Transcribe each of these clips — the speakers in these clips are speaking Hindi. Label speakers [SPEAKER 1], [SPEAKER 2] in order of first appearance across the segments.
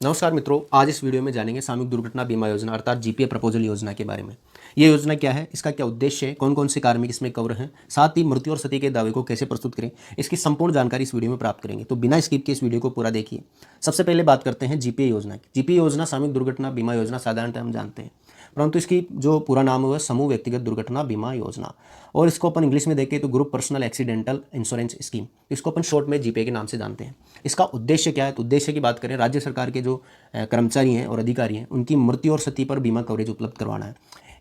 [SPEAKER 1] नमस्कार मित्रों, आज इस वीडियो में जानेंगे सामूहिक दुर्घटना बीमा योजना अर्थात जीपीए प्रपोजल योजना के बारे में। ये योजना क्या है, इसका क्या उद्देश्य है, कौन कौन से कार्मिक इसमें कवर हैं, साथ ही मृत्यु और सती के दावे को कैसे प्रस्तुत करें, इसकी संपूर्ण जानकारी इस वीडियो में प्राप्त करेंगे। तो बिना स्किप के इस वीडियो को पूरा देखिए। सबसे पहले बात करते हैं जीपीए योजना की। जीपीए योजना सामूहिक दुर्घटना बीमा योजना साधारणतः हम जानते हैं, परंतु इसकी जो पूरा नाम है वह समूह व्यक्तिगत दुर्घटना बीमा योजना, और इसको अपन इंग्लिश में देखें तो group personal accidental insurance scheme, इसको अपन शॉर्ट में जीपीए के नाम से जानते हैं। इसका उद्देश्य क्या है, तो उद्देश्य की बात करें, राज्य सरकार के जो कर्मचारी हैं और अधिकारी हैं उनकी मृत्यु और सती पर बीमा कवरेज उपलब्ध करवाना है।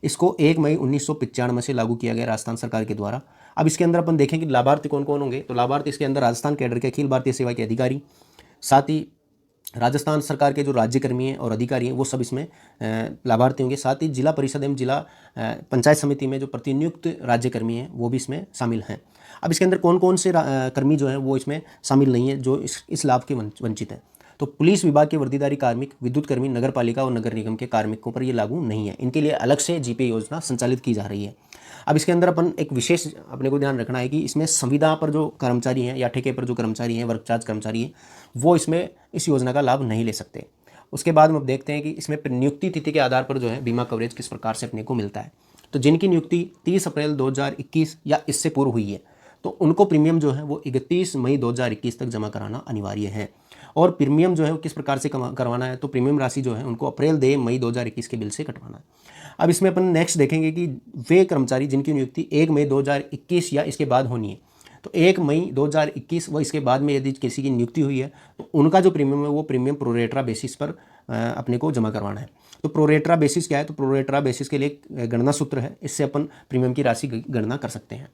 [SPEAKER 1] इसको 1 मई 1995 से लागू किया गया राजस्थान सरकार के द्वारा। अब इसके अंदर अपन देखें कि लाभार्थी कौन कौन होंगे, तो लाभार्थी इसके अंदर राजस्थान कैडर के अखिल भारतीय सेवा के अधिकारी, साथ ही राजस्थान सरकार के जो राज्यकर्मी हैं और अधिकारी हैं वो सब इसमें लाभार्थी होंगे। साथ ही जिला परिषद एवं जिला पंचायत समिति में जो प्रतिनियुक्त राज्यकर्मी हैं वो भी इसमें शामिल हैं। अब इसके अंदर कौन कौन से कर्मी जो हैं वो इसमें शामिल नहीं है, जो इस लाभ के वंचित हैं। तो पुलिस विभाग के वर्दीधारी कार्मिक, विद्युत कर्मी, नगर पालिका और नगर निगम के कार्मिकों पर ये लागू नहीं है। इनके लिए अलग से जीपीए योजना संचालित की जा रही है। अब इसके अंदर अपन एक विशेष अपने को ध्यान रखना है कि इसमें संविदा पर जो कर्मचारी हैं या ठेके पर जो कर्मचारी हैं, वर्क चार्ज कर्मचारी हैं, वो इसमें इस योजना का लाभ नहीं ले सकते। उसके बाद हम देखते हैं कि इसमें नियुक्ति तिथि के आधार पर जो है बीमा कवरेज किस प्रकार से अपने को मिलता है। तो जिनकी नियुक्ति 30 अप्रैल 2021 या इससे पूर्व हुई है तो उनको प्रीमियम जो है वो 31 मई 2021 तक जमा कराना अनिवार्य है। और प्रीमियम जो है वो किस प्रकार से करवाना है, तो प्रीमियम राशि जो है उनको अप्रैल 2 मई 2021 के बिल से कटवाना है। अब इसमें अपन नेक्स्ट देखेंगे कि वे कर्मचारी जिनकी नियुक्ति 1 मई 2021 या इसके बाद होनी है, तो 1 मई 2021 व इसके बाद में यदि किसी की नियुक्ति हुई है तो उनका जो प्रीमियम है वो प्रीमियम प्रोरेटरा बेसिस पर अपने को जमा करवाना है। तो प्रोरेटरा बेसिस क्या है, तो प्रोरेटरा बेसिस के लिए गणना सूत्र है, इससे अपन प्रीमियम की राशि गणना कर सकते हैं।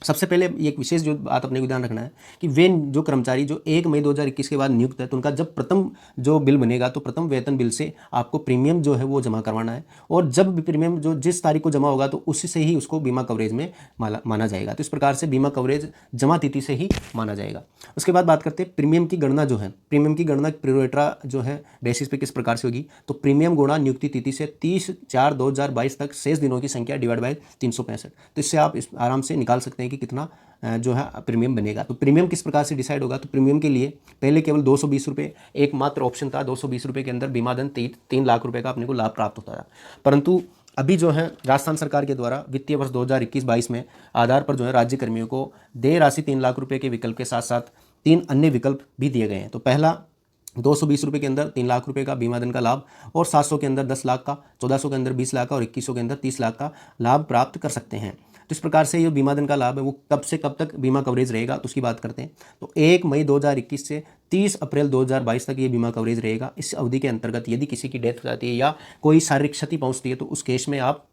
[SPEAKER 1] सबसे पहले एक विशेष जो बात अपने को ध्यान रखना है कि वे जो कर्मचारी जो 1 मई 2021 के बाद नियुक्त है तो उनका जब प्रथम जो बिल बनेगा तो प्रथम वेतन बिल से आपको प्रीमियम जो है वो जमा करवाना है, और जब भी प्रीमियम जो जिस तारीख को जमा होगा तो उसी से ही उसको बीमा कवरेज में माना जाएगा। तो इस प्रकार से बीमा कवरेज जमा तिथि से ही माना जाएगा। उसके बाद बात करते हैं प्रीमियम की गणना जो है, प्रीमियम की गणना प्रोरेटरा जो है बेसिस पे किस प्रकार से होगी, तो प्रीमियम गुणा नियुक्ति तिथि से 30/4/2022 तक शेष दिनों की संख्या डिवाइड बाय 365। तो इससे आप आराम से निकाल सकते हैं कि कितना जो है प्रीमियम बनेगा। तो प्रीमियम किस प्रकार से डिसाइड होगा, तो प्रीमियम के लिए पहले केवल 220 रुपये एकमात्र ऑप्शन था, 220 रुपये के अंदर बीमा धन 3 लाख रुपये का अपने को लाभ प्राप्त होता था। परंतु अभी जो है राजस्थान सरकार के द्वारा वित्तीय वर्ष 2021-22 में आधार पर जो है राज्य कर्मियों को देय राशि 3 लाख रुपये के विकल्प के साथ साथ 3 अन्य विकल्प भी दिए गए हैं। तो पहला 220 रुपये के अंदर 3 लाख रुपये का बीमा धन का लाभ, और 700 के अंदर 10 लाख का, 1400 के अंदर 20 लाख का, और 2100 के अंदर 30 लाख का लाभ प्राप्त कर सकते हैं। तो इस प्रकार से ये बीमा धन का लाभ है वो कब से कब तक बीमा कवरेज रहेगा तो उसकी बात करते हैं। तो 1 मई 2021 से 30 अप्रैल 2022 तक ये बीमा कवरेज रहेगा। इस अवधि के अंतर्गत यदि किसी की डेथ हो जाती है या कोई शारीरिक क्षति पहुंचती है तो उस केस में आप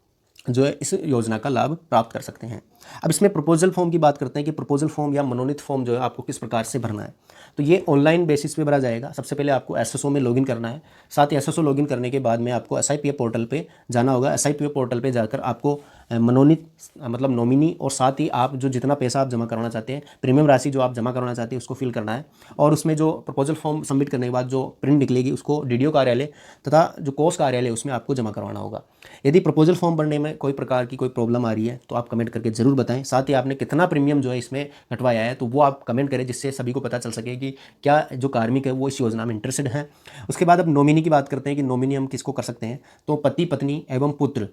[SPEAKER 1] जो है इस योजना का लाभ प्राप्त कर सकते हैं। अब इसमें प्रपोजल फॉर्म की बात करते हैं कि प्रपोजल फॉर्म या मनोनीत फॉर्म जो है आपको किस प्रकार से भरना है। तो ये ऑनलाइन बेसिस पे भरा जाएगा। सबसे पहले आपको एसएसओ में लॉगिन करना है। साथ ही एसएसओ लॉगिन करने के बाद में आपको एसआईपीएफ पोर्टल पे जाना होगा। एसआईपीएफ पोर्टल पे जाकर आपको मनोनीत मतलब नॉमिनी, और साथ ही आप जो जितना पैसा आप जमा करवाना चाहते हैं, प्रीमियम राशि जो आप जमा करवाना चाहते हैं उसको फिल करना है, और उसमें जो प्रपोजल फॉर्म सबमिट करने के बाद जो प्रिंट निकलेगी उसको डीडीओ कार्यालय तथा जो कोष कार्यालय उसमें आपको जमा करवाना होगा। यदि प्रपोजल फॉर्म भरने में कोई प्रकार की कोई प्रॉब्लम आ रही है तो आप कमेंट करके जरूर बताएं। साथ ही आपने कितना प्रीमियम जो है इसमें कटवाया है तो वो आप कमेंट करें, जिससे सभी को पता चल सके कि क्या जो कार्मिक है वो इस योजना में इंटरेस्टेड है। उसके बाद अब नॉमिनी की बात करते हैं कि नॉमिनी हम किसको कर सकते हैं, तो पति पत्नी एवं पुत्र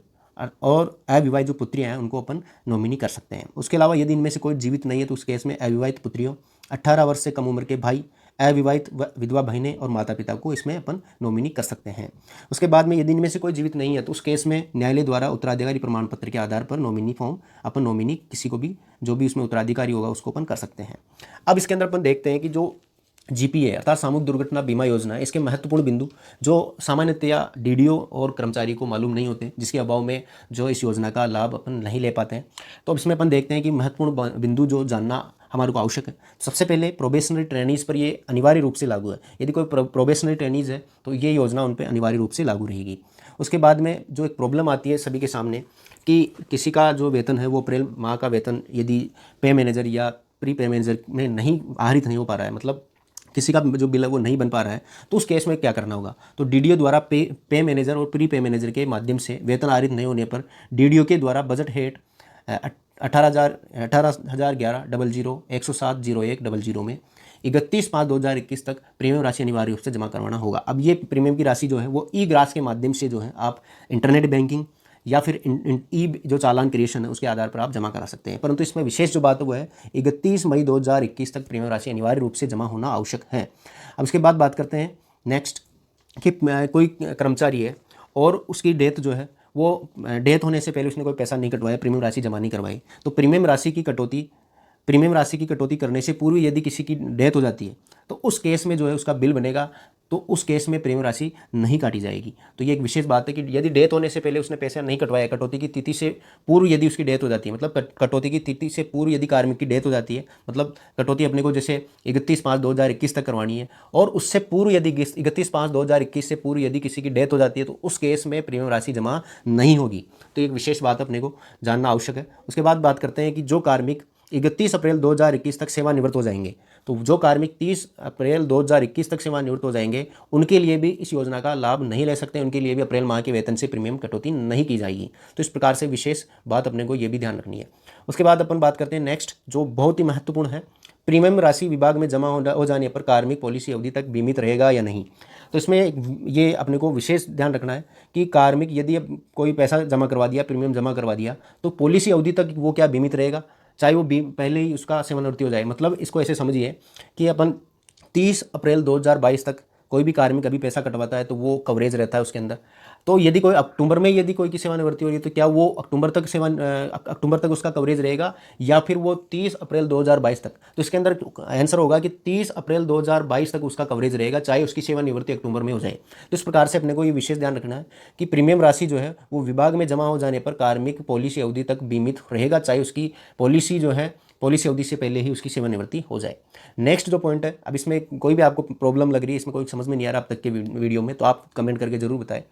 [SPEAKER 1] और अविवाहित जो पुत्रियां हैं उनको अपन नॉमिनी कर सकते हैं। उसके अलावा यदि इनमें से कोई जीवित नहीं है तो उस केस में अविवाहित पुत्रियों, 18 वर्ष से कम उम्र के भाई, अविवाहित विधवा बहनें और माता पिता को इसमें अपन नॉमिनी कर सकते हैं। उसके बाद में यदि इनमें से कोई जीवित नहीं है तो उस केस में न्यायालय द्वारा उत्तराधिकारी प्रमाण पत्र के आधार पर नॉमिनी फॉर्म अपन नॉमिनी किसी को भी जो भी उसमें उत्तराधिकारी होगा उसको अपन कर सकते हैं। अब इसके अंदर अपन देखते हैं कि जो जीपीए अर्थात सामूहिक दुर्घटना बीमा योजना, इसके महत्वपूर्ण बिंदु जो सामान्यतया डीडीओ और कर्मचारी को मालूम नहीं होते, जिसके अभाव में जो इस योजना का लाभ अपन नहीं ले पाते हैं। तो अब इसमें अपन देखते हैं कि महत्वपूर्ण बिंदु जो जानना हमारे को आवश्यक है। सबसे पहले प्रोबेशनरी ट्रेनीज पर ये अनिवार्य रूप से लागू है। यदि कोई प्रोबेशनरी ट्रेनीज है तो ये योजना उन पर अनिवार्य रूप से लागू रहेगी। उसके बाद में जो एक प्रॉब्लम आती है सभी के सामने कि किसी का जो वेतन है वो अप्रैल माह का वेतन यदि पे मैनेजर या प्री पे मैनेजर में नहीं आहरित नहीं हो पा रहा है, मतलब किसी का जो बिल है वो नहीं बन पा रहा है, तो उस केस में क्या करना होगा, तो डीडीओ द्वारा पे मैनेजर और प्री पे मैनेजर के माध्यम से वेतन आहरित नहीं होने पर डीडीओ के द्वारा बजट हेड 18,011 00 107 01 00 में 31/5/2021 तक प्रीमियम राशि अनिवार्य रूप से जमा करवाना होगा। अब ये प्रीमियम की राशि जो है वो ई ग्रास के माध्यम से जो है आप इंटरनेट बैंकिंग या फिर ई जो चालान क्रिएशन है उसके आधार पर आप जमा करा सकते हैं। परंतु इसमें विशेष जो बात है वो है 31 मई 2021 तक प्रीमियम राशि अनिवार्य रूप से जमा होना आवश्यक है। अब इसके बाद बात करते हैं नेक्स्ट कि कोई कर्मचारी है और उसकी डेथ जो है वो डेथ होने से पहले उसने कोई पैसा नहीं कटवाया, प्रीमियम राशि जमा नहीं करवाई, तो प्रीमियम राशि की कटौती करने से पूर्व यदि किसी की डेथ हो जाती है तो उस केस में जो है उसका बिल बनेगा, तो उस केस में प्रीमियम राशि नहीं काटी जाएगी। तो ये एक विशेष बात है कि यदि डेथ होने से पहले उसने पैसा नहीं कटवाया, कटौती की तिथि से पूर्व यदि उसकी डेथ हो जाती है, मतलब कटौती की तिथि से पूर्व यदि कार्मिक की डेथ हो जाती है, मतलब कटौती अपने को जैसे 31/5/2021 तक करवानी है और उससे पूर्व यदि 31/5/2021 से पूर्व यदि किसी की डेथ हो जाती है तो उस केस में प्रीमियम राशि जमा नहीं होगी। तो एक विशेष बात अपने को जानना आवश्यक है। उसके बाद बात करते हैं कि जो कार्मिक 31 अप्रैल 2021 तक सेवानिवृत्त हो जाएंगे, तो जो कार्मिक 30 अप्रैल 2021 तक सेवानिवृत्त हो जाएंगे उनके लिए भी इस योजना का लाभ नहीं ले सकते, उनके लिए भी अप्रैल माह के वेतन से प्रीमियम कटौती नहीं की जाएगी। तो इस प्रकार से विशेष बात अपने को ये भी ध्यान रखनी है। उसके बाद अपन बात करते हैं नेक्स्ट जो बहुत ही महत्वपूर्ण है, प्रीमियम राशि विभाग में जमा हो जाने पर कार्मिक पॉलिसी अवधि तक बीमित रहेगा या नहीं। तो इसमें ये अपने को विशेष ध्यान रखना है कि कार्मिक यदि अब कोई पैसा जमा करवा दिया, प्रीमियम जमा करवा दिया, तो पॉलिसी अवधि तक वो क्या बीमित रहेगा, चाहे वो पहले ही उसका सेवानिवृत्ति हो जाए। मतलब इसको ऐसे समझिए कि अपन 30 अप्रैल 2022 तक कोई भी कार्मिक अभी पैसा कटवाता है तो वो कवरेज रहता है उसके अंदर। तो यदि कोई अक्टूबर में यदि कोई की सेवानिवृत्ति हो रही है तो क्या वो अक्टूबर तक उसका कवरेज रहेगा या फिर वो 30 अप्रैल 2022 तक। तो इसके अंदर आंसर होगा कि 30 अप्रैल 2022 तक उसका कवरेज रहेगा, चाहे उसकी सेवानिवृत्ति अक्टूबर में हो जाए। तो इस प्रकार से अपने को ये विशेष ध्यान रखना है कि प्रीमियम राशि जो है वो विभाग में जमा हो जाने पर कार्मिक पॉलिसी अवधि तक बीमित रहेगा, चाहे उसकी पॉलिसी जो है पॉलिसी अवधि से पहले ही उसकी सेवानिवृत्ति हो जाए। नेक्स्ट जो पॉइंट है, अब इसमें कोई भी आपको प्रॉब्लम लग रही है, इसमें कोई समझ में नहीं आ रहा अब तक के वीडियो में, तो आप कमेंट करके जरूर बताएं।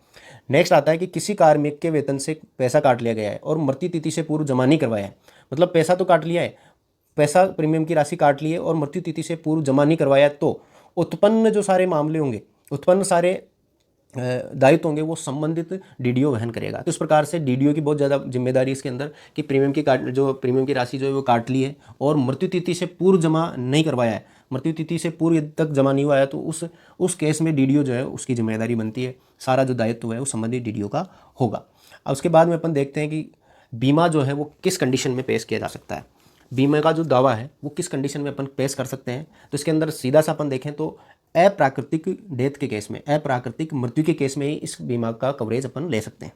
[SPEAKER 1] नेक्स्ट आता है कि किसी कार्मिक के वेतन से पैसा काट लिया गया है और मृत्यु तिथि से पूर्व जमा नहीं करवाया है। मतलब पैसा तो काट लिया है, पैसा प्रीमियम की राशि काट ली है और मृत्यु तिथि से पूर्व जमा नहीं करवाया, तो उत्पन्न जो सारे मामले होंगे, उत्पन्न सारे दायित्व होंगे वो संबंधित डीडीओ वहन करेगा। तो इस प्रकार से डीडीओ की बहुत ज़्यादा जिम्मेदारी इसके अंदर कि प्रीमियम की राशि जो है वो काट ली है और मृत्यु तिथि से पूर्व जमा नहीं करवाया है, मृत्यु तिथि से पूर्व यदि तक जमा नहीं हुआ है, तो उस केस में डीडीओ जो है उसकी जिम्मेदारी बनती है, सारा जो दायित्व है वो संबंधित डीडीओ का होगा। अब उसके बाद में अपन देखते हैं कि बीमा जो है वो किस कंडीशन में पेश किया जा सकता है, बीमा का जो दावा है वो किस कंडीशन में अपन पेश कर सकते हैं। तो इसके अंदर सीधा सा अपन देखें तो अप्राकृतिक डेथ के केस में, अप्राकृतिक मृत्यु के केस में ही इस बीमा का कवरेज अपन ले सकते हैं।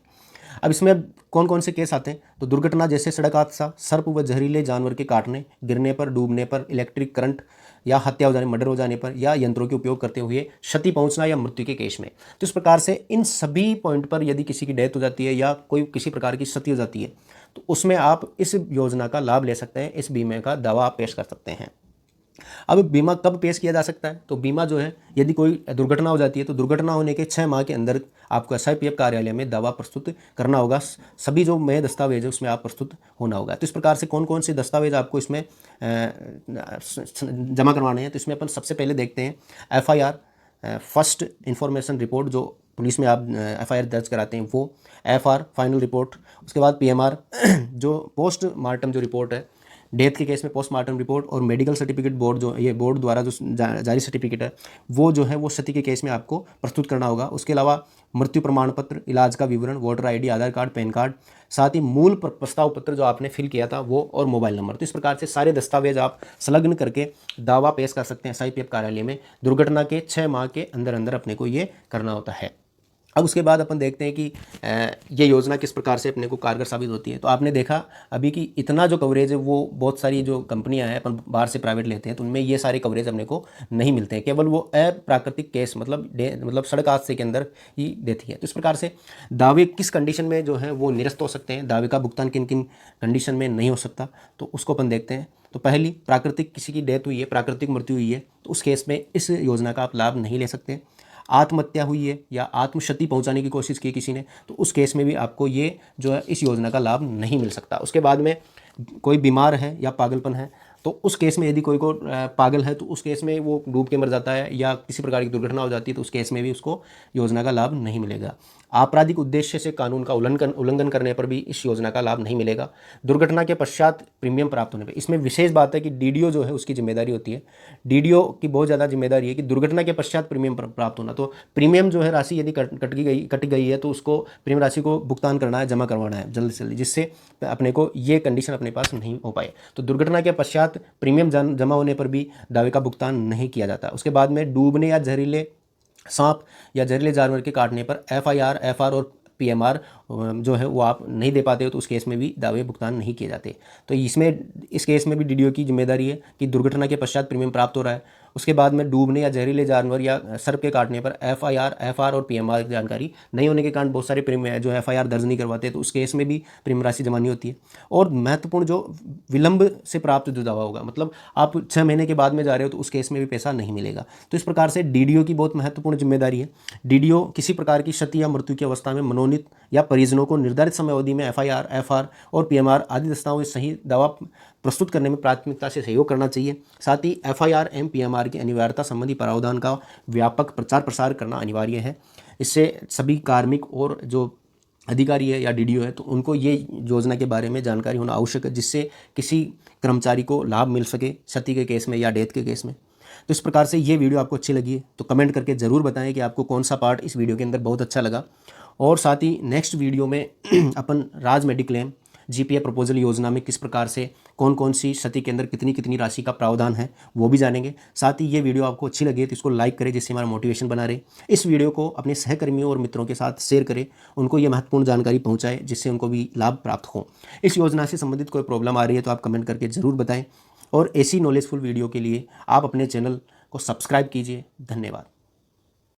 [SPEAKER 1] अब इसमें कौन कौन से केस आते हैं, तो दुर्घटना जैसे सड़क हादसा, सर्प व जहरीले जानवर के काटने, गिरने पर, डूबने पर, इलेक्ट्रिक करंट या हत्या हो जाने, मर्डर हो जाने पर, या यंत्रों के उपयोग करते हुए क्षति पहुंचना या मृत्यु के केस में। तो इस प्रकार से इन सभी पॉइंट पर यदि किसी की डेथ हो जाती है या कोई किसी प्रकार की क्षति हो जाती है तो उसमें आप इस योजना का लाभ ले सकते हैं, इस बीमे का दावा आप पेश कर सकते हैं। अब बीमा कब पेश किया जा सकता है, तो बीमा जो है यदि कोई दुर्घटना हो जाती है तो दुर्घटना होने के 6 माह के अंदर आपको SIPF कार्यालय में दावा प्रस्तुत करना होगा। सभी जो नए दस्तावेज है उसमें आप प्रस्तुत होना होगा। तो इस प्रकार से कौन कौन से दस्तावेज आपको इसमें जमा करवाने हैं, तो इसमें अपन सबसे पहले देखते हैं FIR, फर्स्ट इंफॉर्मेशन रिपोर्ट, जो पुलिस में आप FIR दर्ज कराते हैं वो, FR फाइनल रिपोर्ट, उसके बाद PMR जो पोस्टमार्टम जो रिपोर्ट है डेथ के केस में पोस्टमार्टम रिपोर्ट, और मेडिकल सर्टिफिकेट बोर्ड जो ये बोर्ड द्वारा जो जारी सर्टिफिकेट है वो जो है वो क्षति के केस में आपको प्रस्तुत करना होगा। उसके अलावा मृत्यु प्रमाण पत्र, इलाज का विवरण, वोटर ID, आधार कार्ड, पैन कार्ड, साथ ही मूल प्रस्ताव पत्र जो आपने फिल किया था वो, और मोबाइल नंबर। तो इस प्रकार से सारे दस्तावेज आप संलग्न करके दावा पेश कर सकते हैं SIPF कार्यालय में। दुर्घटना के 6 माह के अंदर अंदर अपने को ये करना होता है। अब उसके बाद अपन देखते हैं कि ये योजना किस प्रकार से अपने को कारगर साबित होती है। तो आपने देखा अभी कि इतना जो कवरेज है वो बहुत सारी जो कंपनियां हैं अपन बाहर से प्राइवेट लेते हैं तो उनमें ये सारे कवरेज अपने को नहीं मिलते हैं, केवल वो अप्राकृतिक केस मतलब सड़क हादसे के अंदर ही देती है। तो इस प्रकार से दावे किस कंडीशन में जो है वो निरस्त हो सकते हैं, दावे का भुगतान किन किन कंडीशन में नहीं हो सकता, तो उसको अपन देखते हैं। तो पहली, प्राकृतिक किसी की डेथ हुई है, प्राकृतिक मृत्यु हुई है, तो उस केस में इस योजना का आप लाभ नहीं ले सकते। आत्महत्या हुई है या आत्मक्षति पहुंचाने की कोशिश की किसी ने, तो उस केस में भी आपको ये जो है इस योजना का लाभ नहीं मिल सकता। उसके बाद में कोई बीमार है या पागलपन है, तो उस केस में यदि कोई को पागल है तो उस केस में वो डूब के मर जाता है या किसी प्रकार की दुर्घटना हो जाती है तो उस केस में भी उसको योजना का लाभ नहीं मिलेगा। आपराधिक उद्देश्य से कानून का उल्लंघन करने पर भी इस योजना का लाभ नहीं मिलेगा। दुर्घटना के पश्चात प्रीमियम प्राप्त होने पर, इसमें विशेष बात है कि डीडीओ जो है उसकी जिम्मेदारी होती है। डीडीओ की बहुत ज़्यादा जिम्मेदारी है कि दुर्घटना के पश्चात प्रीमियम प्राप्त होना। तो प्रीमियम जो है राशि यदि कट गई है तो उसको प्रीमियम राशि को भुगतान करना है, जमा करवाना है जल्द से जल्द, जिससे अपने को ये कंडीशन अपने पास नहीं हो पाए। तो दुर्घटना के पश्चात प्रीमियम जमा होने पर भी दावे का भुगतान नहीं किया जाता। उसके बाद में डूबने या जहरीले सांप या जहरीले जानवर के काटने पर एफआईआर, एफआर और पीएमआर जो है वो आप नहीं दे पाते हो तो उस केस में भी दावे भुगतान नहीं किए जाते। तो इस केस में भी डीडीओ की जिम्मेदारी है कि दुर्घटना के पश्चात प्रीमियम प्राप्त हो रहा है, उसके बाद में डूबने या जहरीले जानवर या सर्प के काटने पर एफआईआर, एफआर और पीएमआर की जानकारी नहीं होने के कारण बहुत सारे प्रीमियम जो एफआईआर दर्ज नहीं करवाते, तो उस केस में भी प्रीमियम राशि जमा नहीं होती है। और महत्वपूर्ण जो विलंब से प्राप्त जो दावा होगा, मतलब आप 6 महीने के बाद में जा रहे हो तो उस केस में भी पैसा नहीं मिलेगा। तो इस प्रकार से डीडीओ की बहुत महत्वपूर्ण जिम्मेदारी है। डीडीओ किसी प्रकार की क्षति या मृत्यु की अवस्था में मनोनीत या परिजनों को निर्धारित समय अवधि में एफआईआर, एफआर और पीएमआर आदि दस्तावेज सही दावा प्रस्तुत करने में प्राथमिकता से सहयोग करना चाहिए। साथ ही एफआईआर एवं पीएमआर की अनिवार्यता संबंधी प्रावधान का व्यापक प्रचार प्रसार करना अनिवार्य है। इससे सभी कार्मिक और जो अधिकारी है या डीडीओ है तो उनको ये योजना के बारे में जानकारी होना आवश्यक है, जिससे किसी कर्मचारी को लाभ मिल सके क्षति के केस में या डेथ के केस में। तो इस प्रकार से ये वीडियो आपको अच्छी लगी है तो कमेंट करके ज़रूर बताएं कि आपको कौन सा पार्ट इस वीडियो के अंदर बहुत अच्छा लगा। और साथ ही नेक्स्ट वीडियो में अपन राज मेडिक्लेम जीपीए प्रपोजल योजना में किस प्रकार से कौन कौन सी क्षति के अंदर कितनी कितनी राशि का प्रावधान है वो भी जानेंगे। साथ ही ये वीडियो आपको अच्छी लगे तो इसको लाइक करें, जिससे हमारा मोटिवेशन बना रहे। इस वीडियो को अपने सहकर्मियों और मित्रों के साथ शेयर करें, उनको ये महत्वपूर्ण जानकारी पहुंचाएं जिससे उनको भी लाभ प्राप्त हो। इस योजना से संबंधित कोई प्रॉब्लम आ रही है तो आप कमेंट करके ज़रूर बताएं। और ऐसी नॉलेजफुल वीडियो के लिए आप अपने चैनल को सब्सक्राइब कीजिए। धन्यवाद।